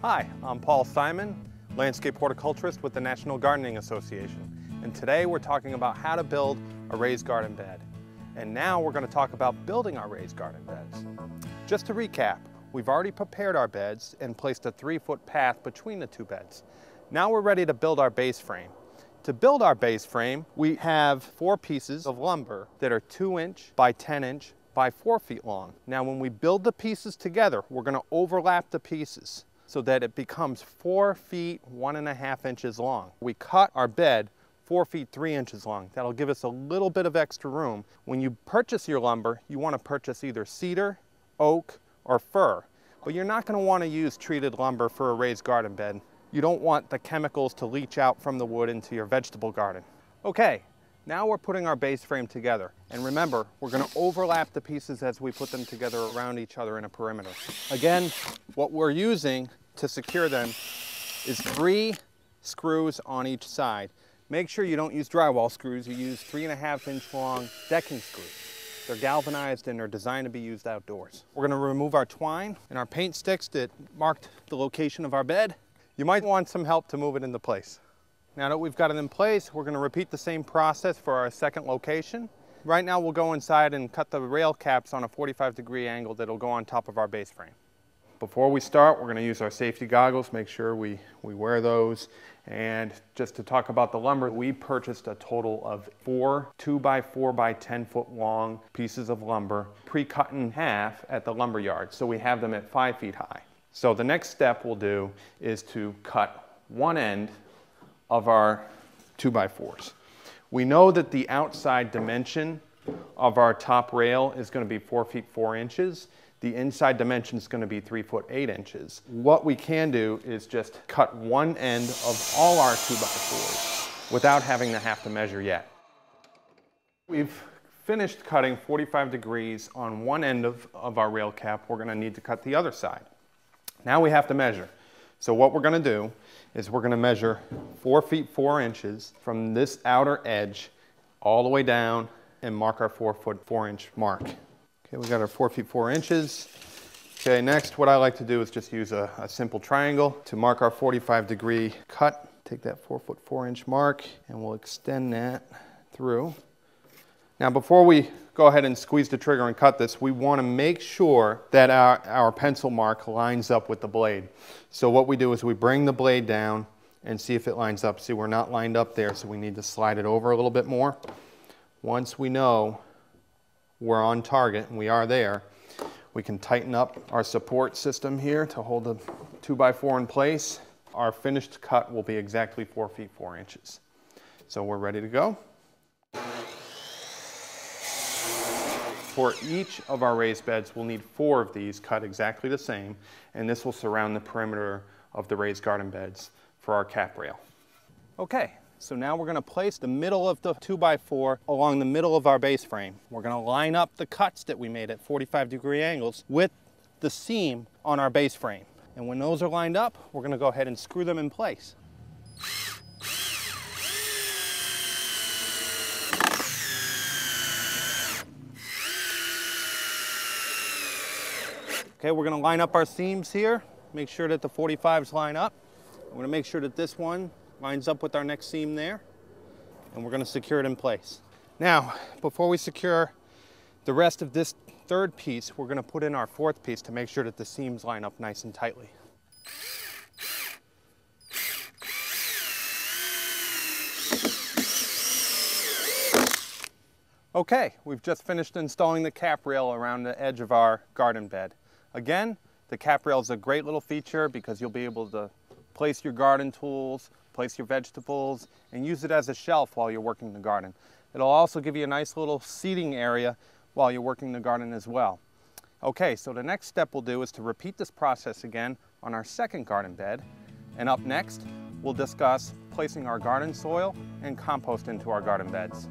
Hi, I'm Paul Simon, landscape horticulturist with the National Gardening Association. And today we're talking about how to build a raised garden bed. And now we're going to talk about building our raised garden beds. Just to recap, we've already prepared our beds and placed a 3-foot path between the two beds. Now we're ready to build our base frame. To build our base frame, we have 4 pieces of lumber that are 2-inch by 10-inch by 4 feet long. Now when we build the pieces together, we're going to overlap the pieces so that it becomes 4 feet 1.5 inches long. We cut our bed 4 feet 3 inches long. That'll give us a little bit of extra room. When you purchase your lumber, you want to purchase either cedar, oak, or fir. But you're not going to want to use treated lumber for a raised garden bed. You don't want the chemicals to leach out from the wood into your vegetable garden. Okay, now we're putting our base frame together. And remember, we're going to overlap the pieces as we put them together around each other in a perimeter. Again, what we're using to secure them is 3 screws on each side. Make sure you don't use drywall screws, you use 3.5-inch long decking screws. They're galvanized and they're designed to be used outdoors. We're going to remove our twine and our paint sticks that marked the location of our bed. You might want some help to move it into place. Now that we've got it in place, we're going to repeat the same process for our second location. Right now we'll go inside and cut the rail caps on a 45-degree angle that'll go on top of our base frame. Before we start, we're going to use our safety goggles. Make sure we wear those. And just to talk about the lumber, we purchased a total of 4 2x4 by 10 foot long pieces of lumber, pre-cut in half at the lumber yard. So we have them at 5 feet high. So the next step we'll do is to cut one end of our 2x4s. We know that the outside dimension of our top rail is going to be 4 feet 4 inches. The inside dimension is going to be 3 foot 8 inches. What we can do is just cut one end of all our 2x4s without having to have to measure yet. We've finished cutting 45 degrees on one end of our rail cap. We're going to need to cut the other side. Now we have to measure. So what we're going to do is we're going to measure 4 feet 4 inches from this outer edge all the way down and mark our 4 foot 4 inch mark. Okay, we got our 4 feet 4 inches. Okay, next what I like to do is just use a simple triangle to mark our 45-degree cut. Take that 4 foot 4 inch mark and we'll extend that through. Now before we go ahead and squeeze the trigger and cut this, we want to make sure that our pencil mark lines up with the blade. So what we do is we bring the blade down and see if it lines up. See, we're not lined up there, so we need to slide it over a little bit more. Once we know we're on target, and we are there, we can tighten up our support system here to hold the 2x4 in place. Our finished cut will be exactly 4 feet 4 inches. So we're ready to go. For each of our raised beds, we'll need 4 of these cut exactly the same, and this will surround the perimeter of the raised garden beds for our cap rail. Okay. So now we're going to place the middle of the 2x4 along the middle of our base frame. We're going to line up the cuts that we made at 45-degree angles with the seam on our base frame. And when those are lined up, we're going to go ahead and screw them in place. Okay, we're going to line up our seams here. Make sure that the 45s line up. We're going to make sure that this one lines up with our next seam there, and we're going to secure it in place. Now, before we secure the rest of this 3rd piece, we're going to put in our 4th piece to make sure that the seams line up nice and tightly. Okay, we've just finished installing the cap rail around the edge of our garden bed. Again, the cap rail is a great little feature because you'll be able to place your garden tools, place your vegetables, and use it as a shelf while you're working the garden. It'll also give you a nice little seating area while you're working the garden as well. Okay, so the next step we'll do is to repeat this process again on our second garden bed. And up next, we'll discuss placing our garden soil and compost into our garden beds.